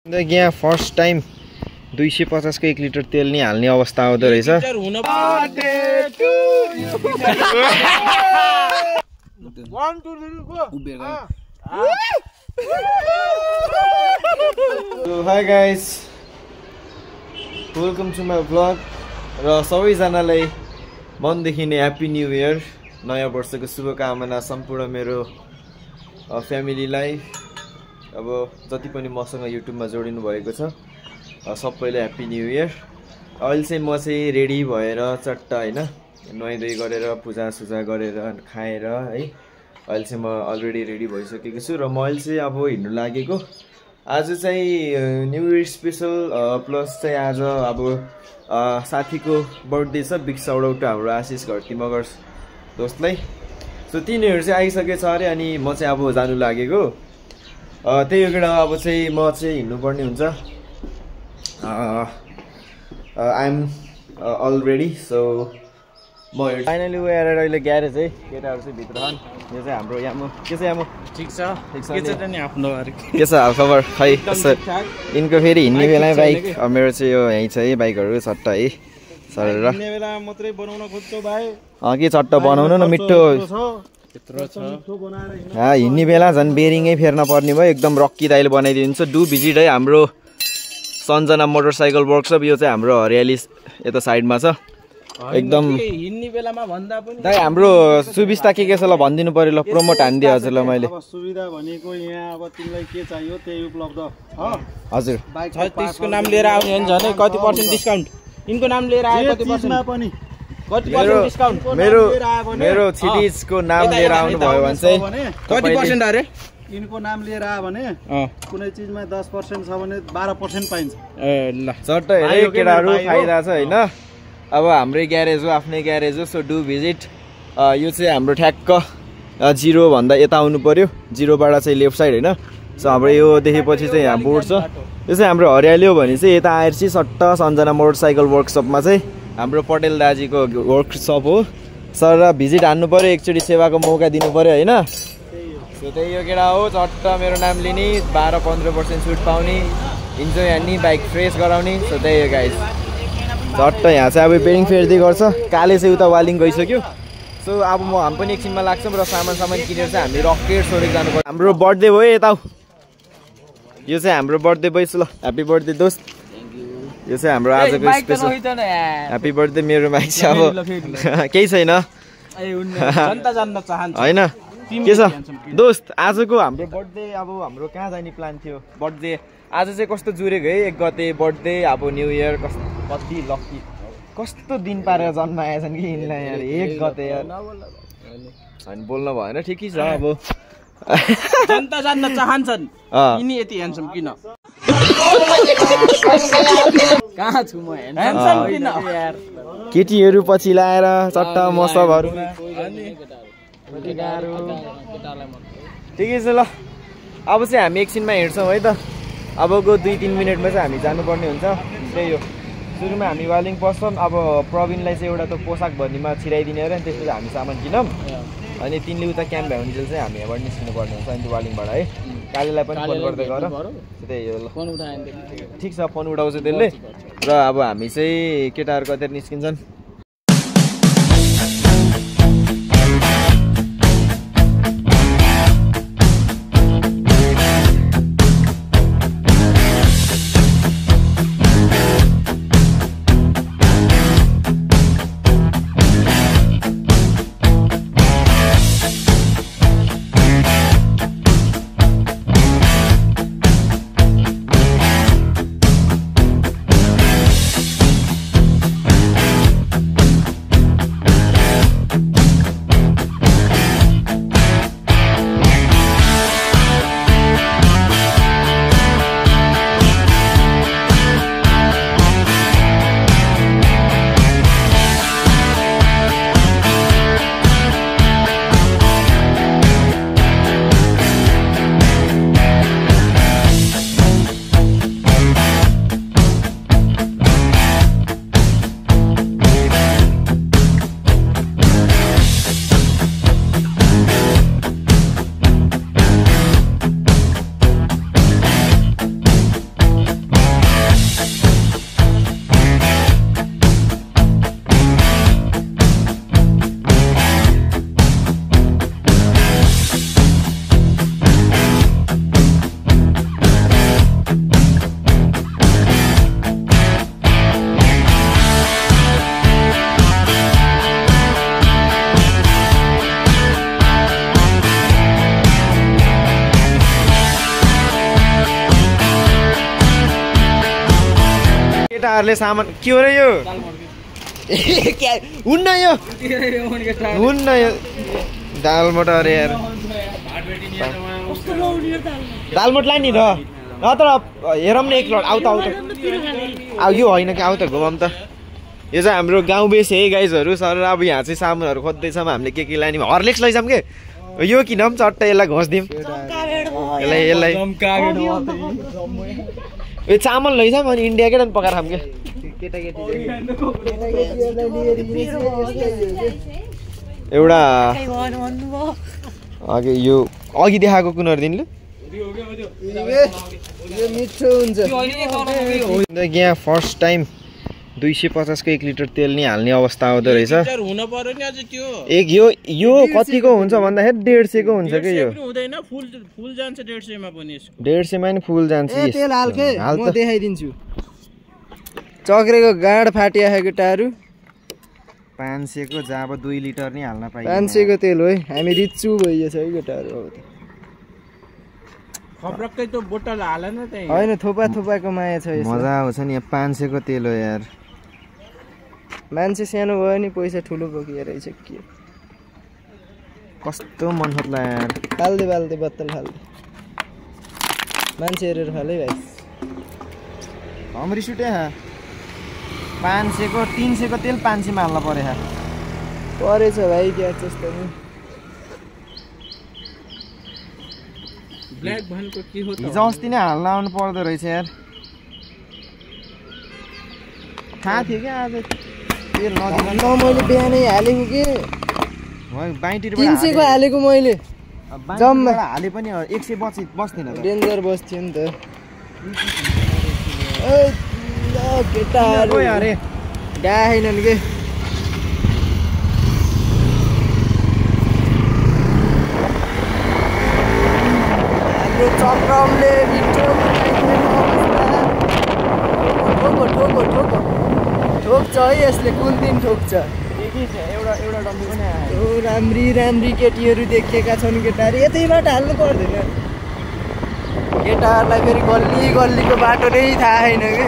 यहाँ first time 250 को 1 litre तेल नि हाल्ने अवस्था आउँदो रहेछ। Hi guys, welcome to my vlog र सबैजनालाई मनदेखि नै ह्याप्पी न्यू इयर, नयाँ वर्षको शुभकामना सम्पूर्ण मेरो फ्यामिलीलाई। अब जति पनि मसँग युट्युबमा जोडिनु भएको छ सबैले ह्याप्पी न्यू इयर। अहिले चाहिँ म चाहिँ रेडी भएर चट्ट हैन नुहाइधुवाइ गरेर पूजासुजा गरेर खाएर है अहिले चाहिँ म अलरेडी रेडी भइसकेको छु र म अहिले चाहिँ अब हिँड्नु लागेको। आज चाहिँ न्यू इयर स्पेशल प्लस चाहिँ आज अब साथीको बर्थडे छ। बिग साउट आउट हाम्रो आशिष घरती मगर दोस्तलाई। सो तिनीहरू चाहिँ आइसकेछ अरे अनि म चाहिँ अब जानु लागेको। त्यही हो केटा, अब चाहिँ म चाहिँ हिँड्नुपर्ने हुन्छ। I am already. So म फाइनली गएर अहिले ग्यारेज है, केटाहरू चाहिँ भित्र छन्। यो चाहिँ हाम्रो यहाँ के छ यहाँ ठिक छ नि आफ्नो के छ हालखबर खै कसो। यिनको फेरि हिँड्ने बेला बाइक, मेरो चाहिँ यो यहीँ छ है बाइकहरू चट्ट है सरेर मात्रै बनाउन खोज्छौ भाइ। के चट्ट बनाउनु न मिठो हिँड्ने बेला झन् बेरिङै फेर्न पर्ने भयो। एकदम रक्की दाइले बनाइदिन्छ। डु भिजिट है हाम्रो सञ्जना मोटरसाइकल वर्कसप। यो चाहिँ हाम्रो हरियाली यता साइडमा छ। एकदम हिँड्ने बेलामा भन्दा पनि दाइ हाम्रो सुविस्ता के छ ल भनिदिनु पर्यो ल, प्रोमोट हानिदिएँ हजुर ल मैले। सुविधा भनेको यहाँ अब तिमीलाई के चाहियो त्यही उपलब्ध छ हजुर। 36 को नाम लिएर आउने हो भने कति पर्सेन्ट डिस्काउन्ट? यिनको नाम लिएर आए कति पर्सेन्ट पनि कति पर्सेन्ट डिस्काउन्ट? मेरो छिटिजको नाम लिएर आउनु भयो भने चाहिँ कति पर्सेन्ट अरे? यिनको नाम लिएर आयो भने कुनै चिजमा 10% छ भने 12% पाइन्छ। ए ल चट्ट हेरे केटाहरू फाइदा छ हैन। अब हाम्रै ग्यारेज हो, आफ्नै ग्यारेज हो। So do visit. यो चाहिँ हाम्रो ठ्याक्क 0 भन्दा यता आउनु पर्यो, 0 बाट चाहिँ लेफ्ट साइड हैन। सो हाम्रो यो देखेपछि चाहिँ यहाँ बोर्ड छ। यो चाहिँ हाम्रो हरियाली हो भने चाहिँ यता आएर चाहिँ सट्ट सञ्जना मोटरसाइकल वर्कसपमा चाहिँ हाम्रो पटेल दाजीको वर्कसप हो। सर भिजिट हान्नु पर्यो, एकचोटि सेवाको मौका दिनु पर्यो हैन। सो त्यही यो केटा हो, चट्ट मेरो नाम लिने, 12-15% छुट पाउने, इन्जोय हान्ने, बाइक फ्रेस गराउने। सो त्यही हो गाइस। चट्ट यहाँ चाहिँ अब बेरिङ फेर्दै गर्छ। काले चाहिँ उता वालिङ गइसक्यो। सो अब हामी पनि एकछिनमा लाग्छौँ र सामान किनेर चाहिँ हामी रकेट सोरेक जानु पर्छ। हाम्रो बर्थडे भयो यता। यो चाहिँ हाम्रो बर्थडे भइस ल। ह्याप्पी बर्थडे दोस्त। यो चाहिँ हाम्रो आजको स्पेशल ह्याप्पी बर्थडे। मेरो बाइक छ अब केही छैन होइन। के छ दोस्त आजको हाम्रो बर्थडे? अब हाम्रो कहाँ जाने प्लान थियो? बर्थडे आज चाहिँ कस्तो जुरेको है, 1 गते बर्थडे। अब न्यू इयर कति लक्की, कस्तो दिन पारेर जन्म आएछन् कि यिनलाई यार। 1 गते यार अनि बोल्न भएन, ठिकै छ। अब जनता जान्न चाहन्छन् यिनी यति ह्यान्डसम किन? कहाँ छु म ह्यान्डसम किन यार? केटीहरू पछि लाएर चट्टा मसबहरू ठिकै छ ल। अब चाहिँ हामी एकछिनमा हिँड्छौँ है त। अबको 2-3 मिनटमा चाहिँ हामी जानुपर्ने हुन्छ। त्यही हो, सुरुमा हामी वालिङ पस्छौँ। अब प्रवीणलाई चाहिँ एउटा त पोसाक भन्नेमा छिराइदिने अरे, अनि त्यसपछि हामी सामान किनौँ। अनि तिनले उता क्याम्प भ्याउन्जेल चाहिँ हामी यहाँबाट निस्किनु पर्ने हुन्छ अनि त्यो वालिङबाट है। कालेलाई पनि फोन गर्दै गर। त्यही हो ल, ठिक छ, फोन उठाउँछ त्यसले। र अब हामी चाहिँ केटाहरू कतै निस्किन्छन्। केटाहरूले सामान के हो र यो हुन्न यो हुन्न यो दाल मटर यार दाल मट लाने र नत्र हेरौँ न एक लट आउ त आउ यो होइन कि आउ त घुमाउँ त यो चाहिँ हाम्रो गाउँ बेस है गाइजहरू सर अब यहाँ चाहिँ सामानहरू खोज्दैछौँ हामीले के लाने हर्लिक्स लैजाउँ के यो किनौँ चट्ट यसलाई घोषदिउँ यसलाई यो चामल लैजाउँ अनि इन्डिया केटा पकाएर खाऊँ के एउटा यो अघि देखाएको कुनर दिनु मिठो हुन्छ यहाँ फर्स्ट टाइम 250 को 1 लिटर तेल नि हाल्ने अवस्था आउँदो रहेछ एक यो कतिको हुन्छ भन्दाखेरि 150 को हुन्छ के यो फुल जान्छ 150 मा पनि 150 मा नि फुल जान्छ तेल हाल्के म देखाइदिन्छु चक्रेको गाड फाटिया है केटाहरु 500 को जब 2 लिटर नि हाल्न पाइन्छ 500 को तेल हो हामी रिच्चु भइएछ है केटाहरु अब त खब्रक्कै त बोतल हालेन त्यही हैन थोपाको माया छ यसमा मजा आउँछ नि 500 को तेल हो यार मान्छे सानो भयो नि पैसा ठुलो बोकिएर रहेछ के कस्तो मन खोज्ला यार हाल्दे बाल्दे बोतल हाल्दे मान्छे हेरेर हालै भाइ हमरी सुटे 500 को 300 को तेल 500 मा हाल्न पर्यो परेछ भाइ क्या त्यस्तो नि ब्ल्याक भनेको के हो त हिजो अस्ति नै हाल्न आउनु पर्दो रहेछ यार थाहा थियो क्या आज तेल नदिनु मैले बिहानै हालेको के बाइटीबाट 300 को हालेको मैले जम्मा हाले पनि 100 बस्दैन त डेन्जर बस्थ्यो नि त ओ केटाहरु अरे गाएनन् के चक्रमले मिठो ठोक्छ है यसले कुन दिन ठोक्छ एउटा डम्बी पनि आयो राम्री केटीहरू देखेका छन् केटाहरू यतैबाट हाल्नु पर्दैन केटाहरूलाई फेरि गल्लीको बाटो नै थाहा छैन कि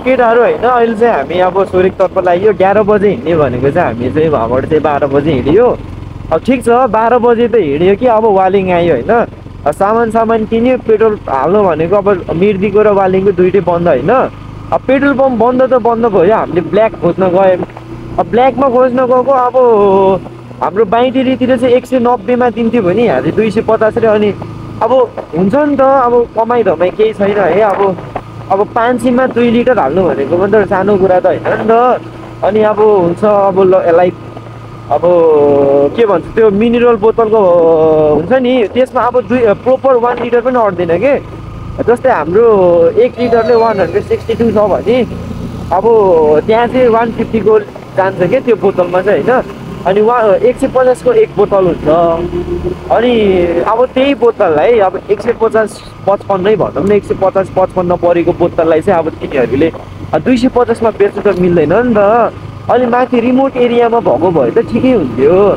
केटाहरू होइन अहिले चाहिँ हामी अब सोरेकतर्फ लाग्यो 11 बजे हिँड्ने भनेको चाहिँ हामी चाहिँ भबाट चाहिँ 12 बजे हिँड्यो अब ठिक छ 12 बजे त हिँड्यो कि अब वालिङ आयो होइन सामान किन्यो पेट्रोल हाल्नु भनेको अब मिर्दीको र वालिङको दुइटै बन्द होइन अब पेट्रोल पम्प बन्द त बन्द भयो हामीले ब्ल्याक खोज्न गयौँ अब ब्ल्याकमा खोज्न गएको अब हाम्रो बाइटेरीतिर चाहिँ 190 मा दिन्थ्यो भने यहाँ चाहिँ 250 रे अनि अब हुन्छ नि त अब कमाइ धमाइ केही छैन है अब 500 मा 2 लिटर हाल्नु भनेको पनि त सानो कुरा त होइन नि त अनि अब हुन्छ अब यसलाई अब के भन्छ त्यो मिनरल बोतलको हुन्छ नि त्यसमा अब प्रोपर 1 लिटर पनि अट्दैन के जस्तै हाम्रो 1 लिटरले 162 छ भने अब त्यहाँ चाहिँ 150 को जान्छ के त्यो बोतलमा चाहिँ होइन अनि 150 को एक बोतल हुन्छ अनि अब त्यही बोतललाई अब 150 55 नै भनौँ न 150 55 परेको बोतललाई चाहिँ अब तिनीहरूले 250 मा बेच्नु त मिल्दैन नि त अनि माथि रिमोट एरियामा भएको भए त ठिकै हुन्थ्यो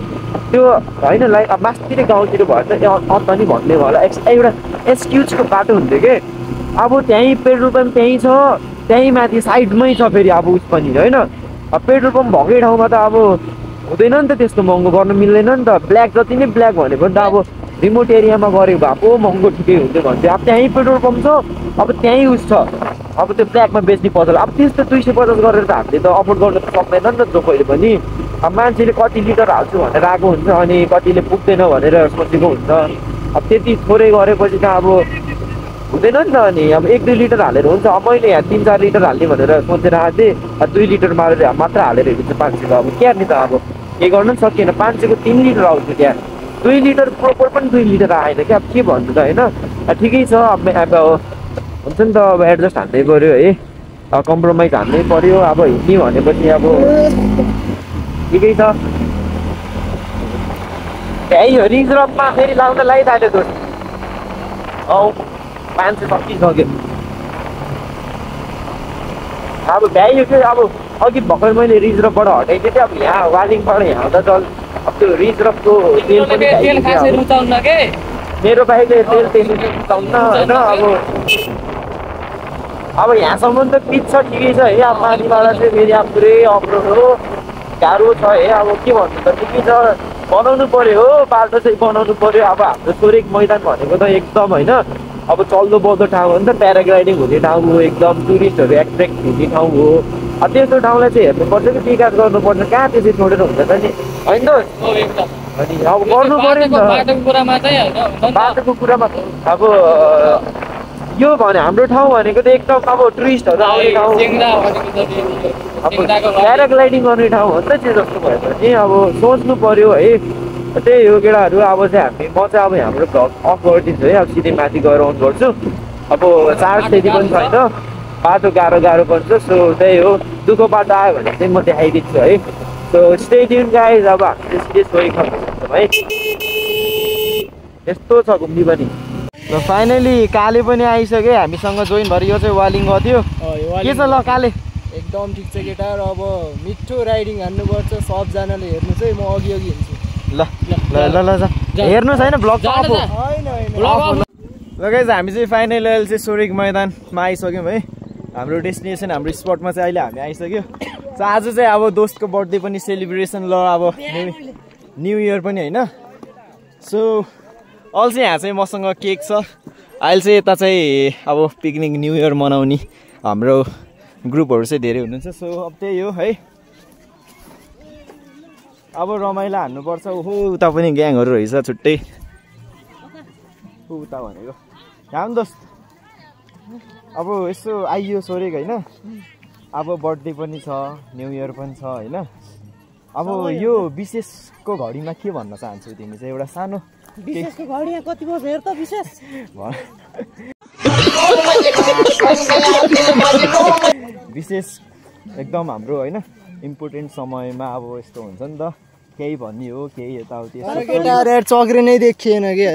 त्यो होइन लाइक अब मास्तिर गाउँतिर भए त अन्त नि भन्ने होला एउटा एक्सक्युजको बाटो हुन्थ्यो कि अब त्यहीँ पेट्रोल पम्प त्यहीँ छ त्यहीँ माथि साइडमै छ फेरि अब उस पनि होइन अब पेट्रोल पम्प भएकै ठाउँमा त अब हुँदैन नि त त्यस्तो महँगो गर्न मिल्दैन नि त ब्ल्याक जति नै ब्ल्याक भनेको नि त अब रिमोट एरियामा गरेको भए पो महँगो ठिकै हुन्थ्यो भन्थ्यो अब त्यहीँ पेट्रोल पम्प छ अब त्यहीँ उस छ अब त्यो ब्ल्याकमा बेच्ने पसल अब त्यस्तो 250 गरेर त हामीले त अफोर्ड गर्न त सक्दैन नि त जो कहिले पनि अब मान्छेले कति लिटर हाल्छु भनेर आएको हुन्छ अनि कतिले पुग्दैन भनेर सोचेको हुन्छ अब त्यति थोरै गरेपछि त अब हुँदैन नि त अनि अब 1-2 लिटर हालेर हुन्छ अब मैले यहाँ 3-4 लिटर हाल्ने भनेर सोचेर आएको थिएँ 2 लिटर मात्र हालेर हेर्नु 500 अब के नि त अब के गर्नु पनि सकिएन 500 को 3 लिटर आउँछ त्यहाँ 2 लिटर प्रोपर पनि 2 लिटर आएन क्या अब के भन्नु त होइन ठिकै छ अब हुन्छ नि त अब एडजस्ट हान्नै पऱ्यो है कम्प्रोमाइज हान्नै पऱ्यो अब हिँड्ने भनेपछि अब ठिकै छ त्यही रिजर्भमा फेरि लाउन लगाइदियो दोस्त 500 सकिसक्यो अब भ्याइयो कि अब अघि भर्खर मैले रिजर्भबाट हटाइदिएँ थिएँ अब यहाँ वालिङबाट यहाँ आउँदा चल अब त्यो रिजर्भको तेल पनि मेरो बाइकले तेल त्यसरी रुचाउन्न होइन अब यहाँसम्म त पिच छ ठिकै छ है अब माथिबाट चाहिँ फेरि अब पुरै अप्रोड हो गाह्रो छ है अब के भन्नु त ठिकै छ बनाउनु पऱ्यो हो बाटो चाहिँ बनाउनु पऱ्यो अब हाम्रो सोरेक मैदान भनेको त एकदम होइन अब चल्दो बल्दो ठाउँ हो नि त प्याराग्लाइडिङ हुने ठाउँ हो एकदम टुरिस्टहरू एट्र्याक्ट हुने ठाउँ हो अब त्यस्तो ठाउँलाई चाहिँ हेर्नुपर्छ कि विकास गर्नुपर्छ कहाँ त्यसरी छोडेर हुन्छ त नि होइन अनि अब गर्नु पऱ्यो नि त बाटोको कुरामा अब यो भने हाम्रो ठाउँ भनेको त एकदम अब टुरिस्टहरू आउने ठाउँ अब प्याराग्लाइडिङ गर्ने ठाउँ हो नि त चाहिँ जस्तो भएपछि अब सोच्नु पऱ्यो है त्यही हो केटाहरू अब चाहिँ म चाहिँ अब हाम्रो भ्लग अफ गरिदिन्छु है अब सिधै माथि गएर अन गर्छु अब चार्ज त्यति पनि छैन बाटो गाह्रो पर्छ सो त्यही हो दुःख बाटो आयो भने चाहिँ म देखाइदिन्छु है सो स्टे ट्युन गाइज अब हामीले सिधै सोही खर्च है यस्तो छ घुम्ने पनि ल फाइनली काले पनि आइसक्यो हामीसँग जोइन भएर यो चाहिँ वालिङ गर्थ्यो के छ ल काले एकदम ठिक छ केटा र अब मिठो राइडिङ हान्नुपर्छ सबजनाले हेर्नु चाहिँ म अघि हिँड्छु ल ल ल ल हेर्नुहोस् होइन ब्लग ल गाइज हामी चाहिँ फाइनली अहिले चाहिँ सोरेक मैदानमा आइसक्यौँ है हाम्रो डेस्टिनेसन हाम्रो स्पटमा चाहिँ अहिले हामी आइसक्यो सो आज चाहिँ अब दोस्तको बर्थडे पनि सेलिब्रेसन ल अब न्यु इयर पनि होइन सो अहिले चाहिँ यहाँ चाहिँ मसँग केक छ अहिले चाहिँ यता चाहिँ अब पिकनिक न्यु इयर मनाउने हाम्रो ग्रुपहरू चाहिँ धेरै हुनुहुन्छ सो अब त्यही हो है अब रमाइलो हान्नुपर्छ ओहो उता पनि ग्याङहरू रहेछ छुट्टै उता भनेको यहाँ दोस्त अब यसो आइयो सोरेक होइन अब बर्थडे पनि छ न्यु इयर पनि छ होइन अब यो विशेषको घडीमा के भन्न चाहन्छौ तिमी चाहिँ एउटा सानो विशेषको घडी कति वर्ष हेर त विशेष विशेष एकदम हाम्रो होइन इम्पोर्टेन्ट समयमा अब यस्तो हुन्छ नि त केही भन्ने हो केही यताउति चक्रे नै देखिएन कि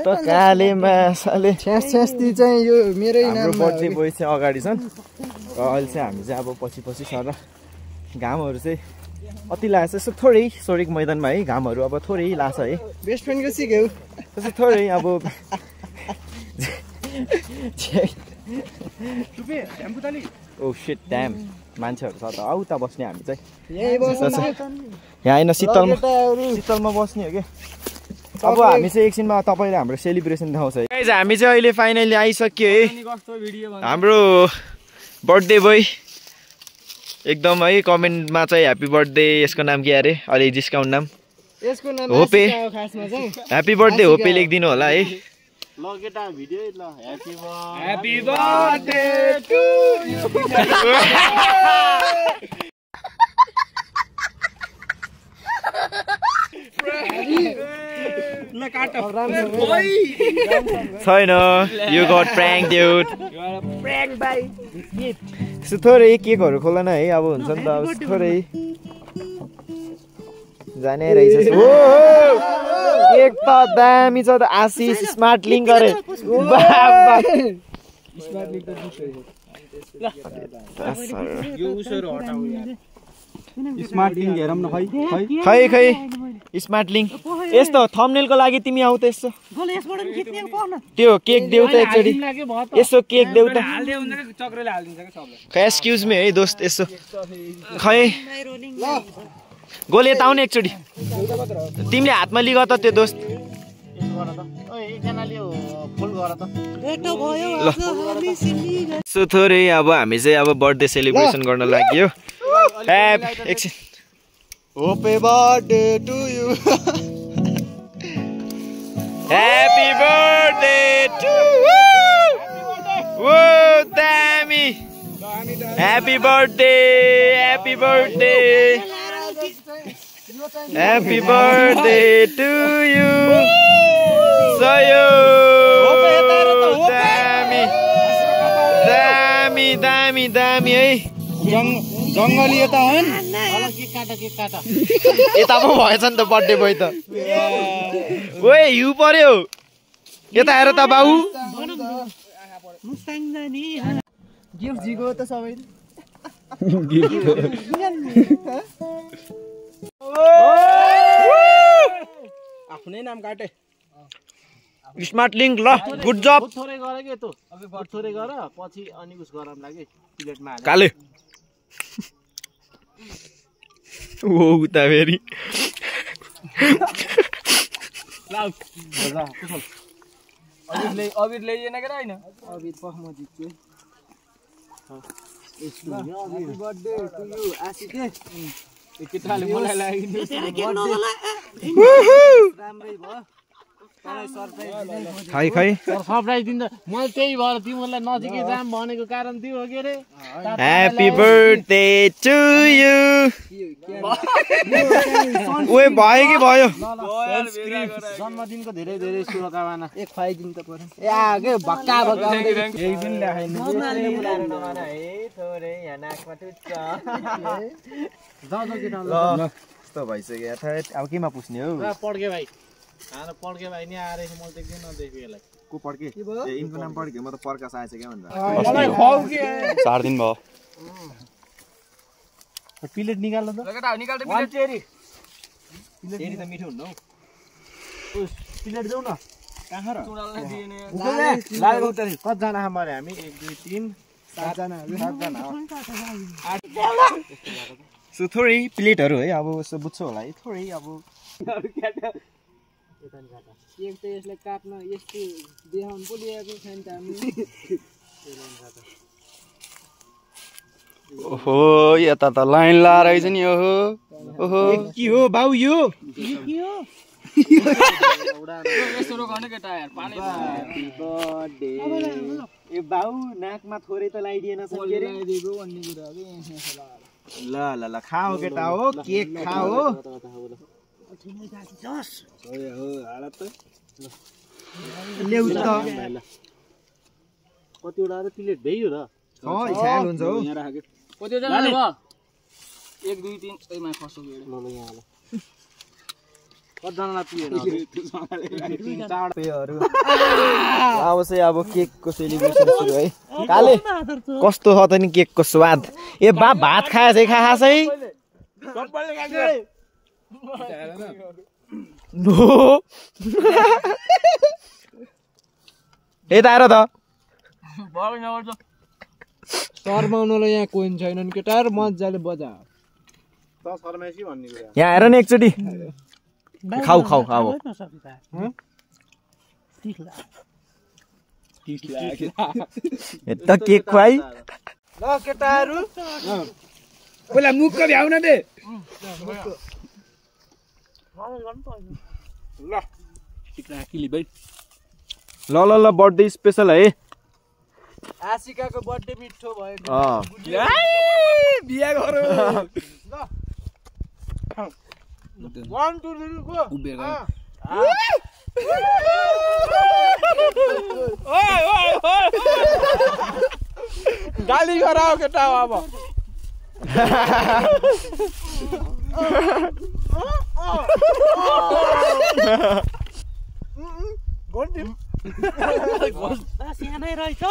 त कालेमा साले छ्यास्ती चाहिँ यो मेरै नाममा बर्थडे बोय चाहिँ अगाडि छन् र अहिले चाहिँ हामी चाहिँ अब पछि सर घामहरू चाहिँ अति लाग्छ यसो थोरै सोरेक मैदानमा है घामहरू अब थोरै लाग्छ है बेस्ट फ्रेन्डको सिक्यौ त्यसो थोरै अब ओ शिट ड्याम मान्छेहरू छ त आउ त बस्ने हामी चाहिँ यहाँ होइन शीतलमा बस्ने हो कि अब हामी चाहिँ एकछिनमा तपाईँले हाम्रो सेलिब्रेसन देखाउँछ है हामी चाहिँ अहिले फाइनली आइसक्यो है हाम्रो बर्थडे बोय एकदम है कमेन्टमा चाहिँ ह्याप्पी बर्थडे यसको नाम के अरे अलि डिस्काउन्ट नाम होपे ह्याप्पी बर्थडे होपे लेखिदिनु होला है Happy birthday to you. छैन यु गट प्र्याङ्क ड्युड यसो थोरै केकहरू खोला न है अब हुन्छ नि त अब थोरै जाने रहेछ केक त दामी छ त आशिष स्मार्ट लिङ्क गरे स्मार्ट लिङ्क हेरौँ न खै स्मार्ट लिङ्क यस्तो थम्बनेलको लागि तिमी आऊ त यसो त्यो केक देऊ त एकचोटि यसो केक देऊ त खै एक्सक्युज मी है दोस्त यसो खै गोले यता आउने एकचोटि तिमीले हातमा लिग त त्यो दोस्त सो थोरै अब हामी चाहिँ अब बर्थडे सेलिब्रेसन गर्न लाग्यो एकछिन Happy birthday to you. Happy birthday to you. Whoa, Tammy. Happy birthday. Happy birthday. Happy birthday to you. Sayo. Tammy. Hey. जङ्गली यता हो नि यता पो भएछ नि त बर्थडे बोय त ओए हिउँ पर्यो यता हेर त बाउ गिफ्ट जिगो त सबै आफ्नै नाम काटे स्मार्ट लिङ्क ल गुड जब थोरै गरे के त अघि थोरै गर पछि अनि उस गरम लागे प्लेटमा हाले काले ओ उता फेरि लाउ बजा कुसल अबिर ल्याइएन के हैन अबिर पख म जित्छु Happy birthday to you आशिके ए केटाले मलाई लाग्यो राम्रै भयो तँलाई सरप्राइज खै सरप्राइज दिन्छ मैले त्यही भएर तिमीलाई नजिकै जाम भनेको कारण त्यो हो के रे ह्यापी बर्थडे टु यु ओए भयो कि भयो जन्मदिनको धेरै धेरै शुभकामना एक खुवाइदिनु त पर्यो ए आगे भक्का एक दिन ल्याखाइनु थोरै यहाँ नाकमा टुच्छ जाऊ केटा ल यस्तो भइसक्यो अब केमा पुस्ने हो पड्के भाइ खाना पड्के भाइ नि आएर मैले देख्दै नदेखेँ यसलाई को पड्के ए इनको नाम पड्के म त प्रकाश आएछ क्या भन्दा मलाई खुवाउ के 4 दिन भयो प्लेट निकाल्नु त निकाल त प्लेट चेरी चेरी त मिठो हुन्न हौ प्लेट देऊ न कहाँ र चुडालले दिएने लाग्यो त कति जना हाम्रे हामी 1 2 3 7 जना सो थोरै प्लेटहरू है अब यसो बुझ्छ होला है थोरै अब एक त यसलाई काट्न यस्तो देखाउन पो ल्याएको छैन त हामी ओहो यता त लाइन लाएर रहेछ नि ओहो ओहो के हो बाउ यो के हो यस्तो गर्ने केटा यार पानी बर्थडे ए बाउ नाकमा थोरै त लगाइदिएन छ के रे लगाइदिएको भन्ने कुरा हो ल खाओ केटा हो केक खाओ ल्याउ त कतिवटा त प्लेट भ्याइयो र छ्याल हुन्छ हौ यहाँ राखेको कतिवटा भयो 1 2 3 एमा फसो गयो ल यहाँ ल कतिजनालाई पिएन अब चाहिँ अब केकको सेलिब्रेसन सुरु है काले कस्तो छ त नि केकको स्वाद ए बा भात खाए चाहिँ खास है यता आएर त शर्माउनलाई यहाँ कोइन छैनन् केटाहरु मजाले बजा त शर्माइसी भन्ने कुरा यहाँ आएर नि एकचोटि खाऊ अब यता केक खुवाई ल केटाहरु पहिला मुखको भ्याउन दे ल टिक्रा किली भाइ ल बर्थडे स्पेशल है आशिकाको बर्थडे मिठो भयो बिहा गरौ 1 2 3 गो उभिएर गयो ओइ ओइ ओइ गाली गराओ केटा अब सानै रहेछ